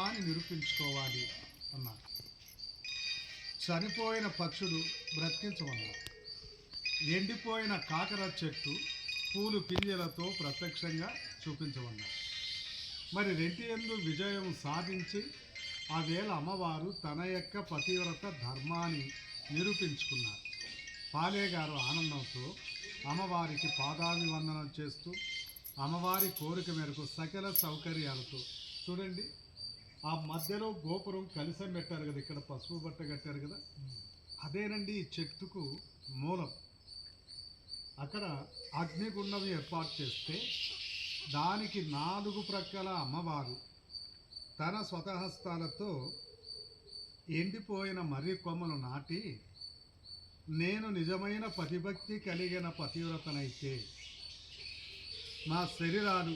అని నిరూపించుకోవాలి అన్నారు. చనిపోయిన పక్షులు బ్రతికించమన్నారు. ఎండిపోయిన కాకర చెట్టు పూలు పింజలతో ప్రత్యక్షంగా చూపించమన్నారు. మరి రెంటి యందు విజయం సాధించి ఆ వేళ అమ్మవారు తన యొక్క పతివ్రత ధర్మాన్ని నిరూపించుకున్నారు. పాలేగారు ఆనందంతో అమ్మవారికి పాదాభివందనం చేస్తూ అమ్మవారి కోరిక మేరకు సకల సౌకర్యాలతో చూడండి, ఆ మధ్యలో గోపురం కలిసం పెట్టారు కదా, ఇక్కడ పసుపు బట్ట కట్టారు కదా, అదేనండి ఈ చెట్టుకు మూలం. అక్కడ అగ్నిగుండం ఏర్పాటు చేస్తే దానికి 4 ప్రక్కల అమ్మవారు తన స్వతహస్తాలతో ఎండిపోయిన మర్రి కొమ్మలు నాటి, నేను నిజమైన పతిభక్తి కలిగిన పతివ్రతనైతే నా శరీరాలు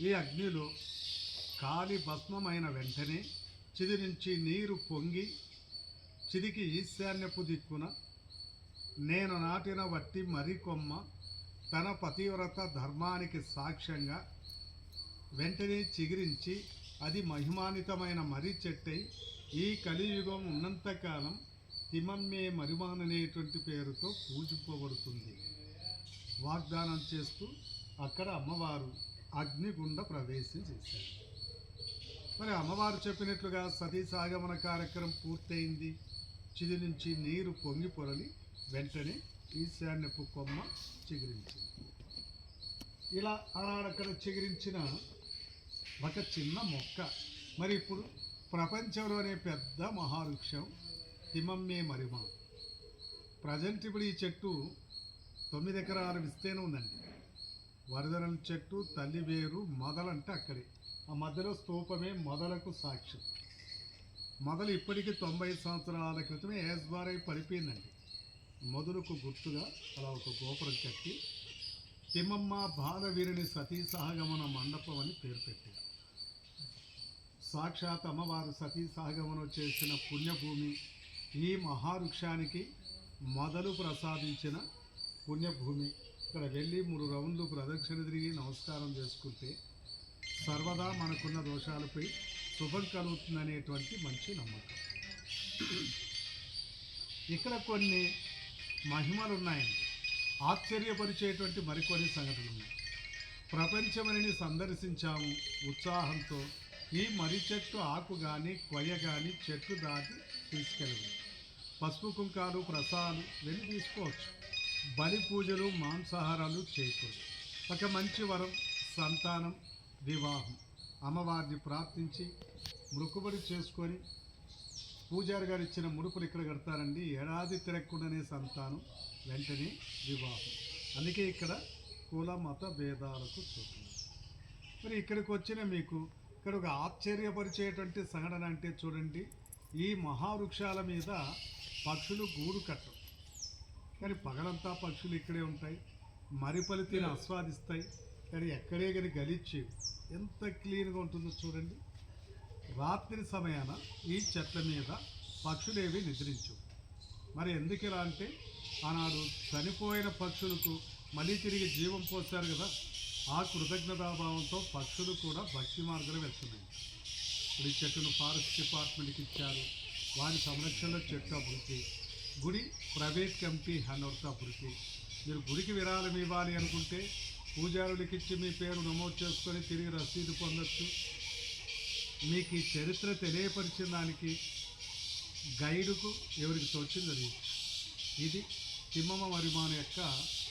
ఈ అగ్నిలో కాలి భస్మమైన వెంటనే చిదిరించి నీరు పొంగి చిదికి ఈశాన్యపు దిక్కున నేను నాటిన వట్టి మర్రి కొమ్మ తన పతివ్రత ధర్మానికి సాక్ష్యంగా వెంటనే చిగిరించి అది మహిమాన్వితమైన మర్రి చెట్టై ఈ కలియుగం ఉన్నంతకాలం తిమమ్మే మరిమాననేటువంటి పేరుతో పూజింపబడుతుంది వాగ్దానం చేస్తూ అక్కడ అమ్మవారు అగ్నిగుండ ప్రవేశం చేశారు. మరి అమ్మవారు చెప్పినట్లుగా సతీ సాగమన కార్యక్రమం పూర్తయింది. చిది నుంచి నీరు పొంగి పొరలి వెంటనే ఈశాన్యపు కొమ్మ చిగురించింది. ఇలా అక్కడ చిగురించిన ఒక చిన్న మొక్క మరి ఇప్పుడు ప్రపంచంలోనే పెద్ద మహావృక్షం తిమమ్మే మరిమ. ప్రజెంట్ ఇప్పుడు ఈ చెట్టు 9 ఎకరాల విస్తీర్ణం ఉందండి. వరదల చెట్టు, తల్లి వేరు, మొదలంటే అక్కడే. ఆ మధ్యలో స్తూపమే మొదలకు సాక్ష్యం. మొదలు ఇప్పటికీ 90 సంవత్సరాల క్రితమే ఏస్బారై పడిపోయిందండి. మొదలుకు గుర్తుగా అలా ఒక గోపురం కట్టి తిమ్మమ్మ బాలవీరుని సతీ సహగమన మండపం అని పేరు పెట్టారు. సాక్షాత్ అమ్మవారు సతీ సహగమనం చేసిన పుణ్యభూమి ఈ మహావృక్షానికి మొదలు ప్రసాదించిన పుణ్యభూమి. ఇక్కడ వెళ్ళి 3 రౌండ్లు ప్రదక్షిణ తిరిగి నమస్కారం చేసుకుంటే సర్వదా మనకున్న దోషాలపై శుభం కలుగుతుందనేటువంటి మంచి నమ్మకం. ఇక్కడ కొన్ని మహిమలు ఉన్నాయండి. ఆశ్చర్యపరిచేటువంటి మరికొన్ని సంఘటనలు ఉన్నాయి. ప్రపంచమని సందర్శించాము ఉత్సాహంతో. ఈ మర్రి చెట్టు ఆకు కానీ కొయ్య కానీ చెట్టు దాటి తీసుకెళ్ళదు. పసుపు కుంకాలు ప్రసాదాలు వెళ్ళి తీసుకోవచ్చు. బలి పూజలు మాంసాహారాలు చేయకూడదు. ఒక మంచి వరం సంతానం, వివాహం. అమ్మవారిని ప్రార్థించి మృక్కుబడి చేసుకొని పూజారి గారు ఇచ్చిన ముడుపులు ఇక్కడ కడతారండి. ఏడాది తిరగకుండానే సంతానం, వెంటనే వివాహం. అందుకే ఇక్కడ కుల మత భేదాలకు చూస్తున్నారు. మరి ఇక్కడికి వచ్చిన మీకు ఇక్కడ ఒక ఆశ్చర్యపరిచేటువంటి సంఘటన అంటే చూడండి, ఈ మహావృక్షాల మీద పక్షులు గూడు కట్టవు. కానీ పగలంతా పక్షులు ఇక్కడే ఉంటాయి, మరిపలితిని ఆస్వాదిస్తాయి. కానీ ఎక్కడే కానీ గలిచ్చి ఎంత క్లీన్గా ఉంటుందో చూడండి. రాత్రి సమయాన ఈ చెట్ల మీద పక్షులేవి నిద్రించవు. మరి ఎందుకు ఇలా అంటే ఆనాడు చనిపోయిన పక్షులకు మళ్ళీ తిరిగి జీవం పోశారు కదా, ఆ కృతజ్ఞతాభావంతో పక్షులు కూడా భక్తి మార్గంలో వెళ్తున్నాయి. ఇప్పుడు ఈ చెట్టును ఫారెస్ట్ డిపార్ట్మెంట్కి ఇచ్చారు. వారి సంరక్షణలో చెట్టు అభివృద్ధి, గుడి ప్రైవేట్ కమిటీ హ్యాండ్ అభివృద్ధి. మీరు గుడికి విరాళం ఇవ్వాలి అనుకుంటే పూజారులకి ఇచ్చి మీ పేరు నమోదు చేసుకొని తిరిగి రసీదు పొందొచ్చు. మీకు ఈ చరిత్ర తెలియపరిచిన దానికి గైడుకు ఎవరికి తోచింది. ఇది తిమ్మమ్మ మరిమాన యొక్క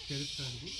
చరిత్ర అండి.